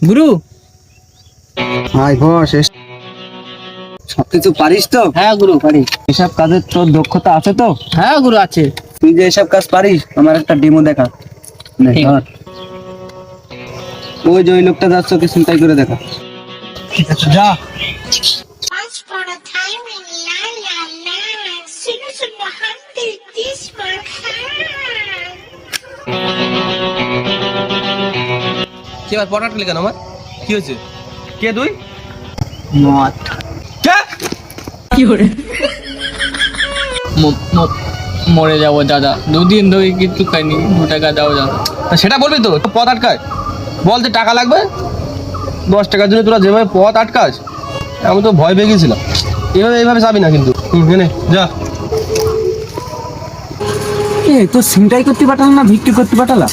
গুরু hi boss, সবকিছু পারিস তো? হ্যাঁ গুরু পারি। এসব কাজের তোর দক্ষতা আছে তো? হ্যাঁ গুরু আছে। তুই যে এসব কাজ পারিস আমার একটা ডেমো দেখা। নে, ঠিক ধর। ওই যে ওই লোকটা যাচ্ছে ওকে চিন্তাই করে দেখা। ঠিক আছে যা। Once upon a time in La La Land, singers in the hundred this were had. কি আবার পড়া আটকে কেন আমার? কি হয়েছে? কে তুই? মত কে? কি করে মরে যাবো দাদা, 2 দিন ধরে কিছু খাইনি, 2 টাকা দাও দাদা। তা সেটা বলবি তো, তো পথ আটকায়। বল যে টাকা লাগবে, 10 টাকার জন্য তোরা যেভাবে পথ আটকাস, আমি তো ভয় পেয়ে গেছিলাম। এইভাবে যাবি না কিন্তু। এনে যা। এ তো চিন্তাই করতে পারলাম না, ভিক্ষি করতে পারলাম।